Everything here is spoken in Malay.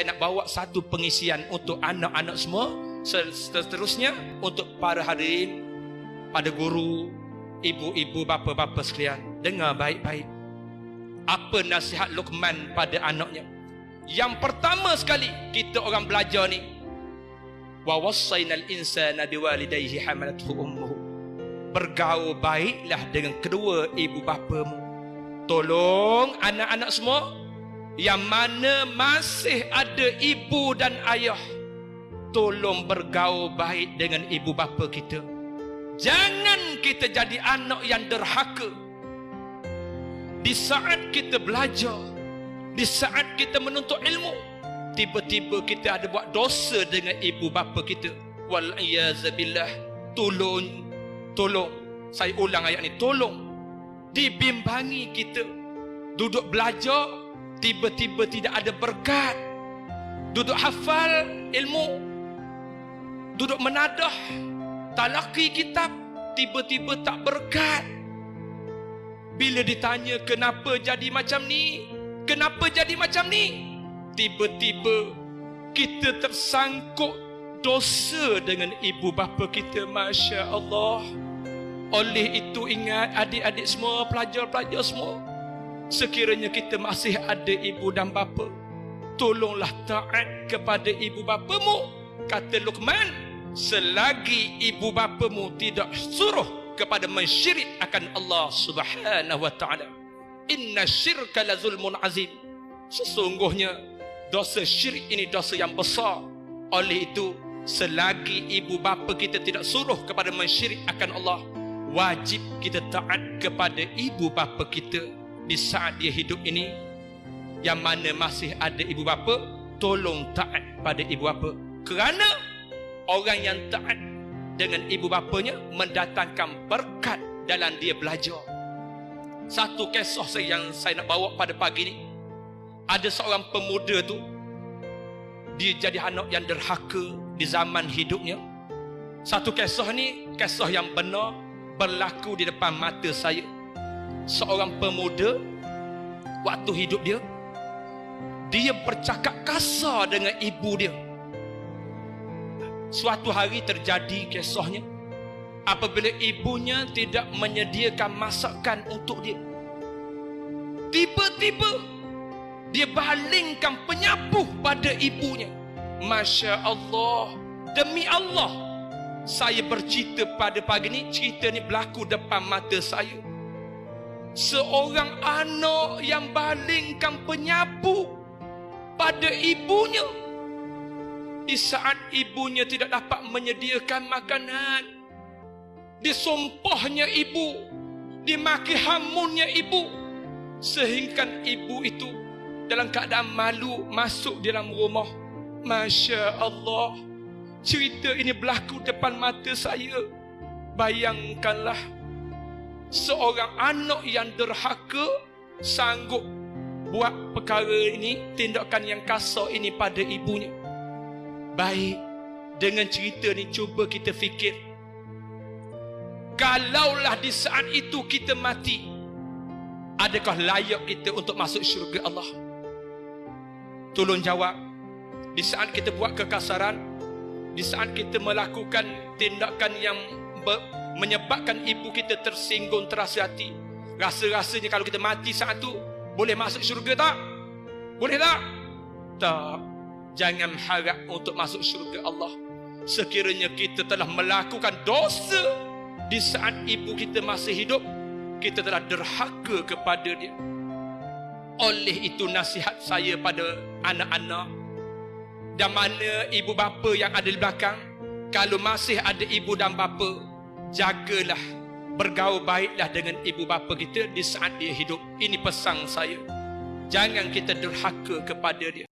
Saya nak bawa satu pengisian untuk anak-anak semua, seterusnya untuk para hadirin, pada guru, ibu-ibu, bapa-bapa sekalian. Dengar baik-baik apa nasihat Luqman pada anaknya. Yang pertama sekali, kita orang belajar ni, wa wassaynal insana biwalidayhi hamalathu ummuhu. Bergaul baiklah dengan kedua ibu bapamu. Tolong anak-anak semua yang mana masih ada ibu dan ayah, tolong bergaul baik dengan ibu bapa kita. Jangan kita jadi anak yang derhaka. Di saat kita belajar, di saat kita menuntut ilmu, tiba-tiba kita ada buat dosa dengan ibu bapa kita. Wal-iyazabillah. Tolong, saya ulang ayat ni, tolong dibimbangi kita. Duduk belajar, tiba-tiba tidak ada berkat. Duduk hafal ilmu, duduk menadah, talaki kitab, tiba-tiba tak berkat. Bila ditanya kenapa jadi macam ni, kenapa jadi macam ni, tiba-tiba kita tersangkut dosa dengan ibu bapa kita. Masya Allah. Oleh itu ingat adik-adik semua, pelajar-pelajar semua, sekiranya kita masih ada ibu dan bapa, tolonglah taat kepada ibu bapamu. Kata Luqman, selagi ibu bapamu tidak suruh kepada mensyirik akan Allah Subhanahu wa taala. Inna syirka la zulmun azim. Sesungguhnya dosa syirik ini dosa yang besar. Oleh itu, selagi ibu bapa kita tidak suruh kepada mensyirik akan Allah, wajib kita taat kepada ibu bapa kita di saat dia hidup ini. Yang mana masih ada ibu bapa, tolong taat pada ibu bapa. Kerana orang yang taat dengan ibu bapanya mendatangkan berkat dalam dia belajar. Satu kisah yang saya nak bawa pada pagi ni, ada seorang pemuda tu, dia jadi anak yang derhaka di zaman hidupnya. Satu kisah ni, kisah yang benar, berlaku di depan mata saya. Seorang pemuda, waktu hidup dia, dia bercakap kasar dengan ibu dia. Suatu hari terjadi kisahnya, apabila ibunya tidak menyediakan masakan untuk dia, tiba-tiba dia balingkan penyapu pada ibunya. Masya Allah. Demi Allah, saya bercerita pada pagi ni, cerita ni berlaku depan mata saya. Seorang anak yang balingkan penyapu pada ibunya di saat ibunya tidak dapat menyediakan makanan. Disumpahnya ibu, dimaki hamunnya ibu, sehingga ibu itu dalam keadaan malu masuk dalam rumah. Masya Allah. Cerita ini berlaku depan mata saya. Bayangkanlah, seorang anak yang derhaka sanggup buat perkara ini, tindakan yang kasar ini pada ibunya. Baik, dengan cerita ni cuba kita fikir, kalaulah di saat itu kita mati, adakah layak kita untuk masuk syurga Allah? Tolong jawab. Di saat kita buat kekasaran, di saat kita melakukan tindakan yang menyebabkan ibu kita tersinggung, terasa hati, rasa-rasanya kalau kita mati saat itu, boleh masuk syurga tak? Boleh tak? Tak. Jangan harap untuk masuk syurga Allah. Sekiranya kita telah melakukan dosa di saat ibu kita masih hidup, kita telah derhaka kepada dia. Oleh itu nasihat saya pada anak-anak dan mana ibu bapa yang ada di belakang, kalau masih ada ibu dan bapa, jagalah, bergaul baiklah dengan ibu bapa kita di saat dia hidup. Ini pesan saya. Jangan kita derhaka kepada dia.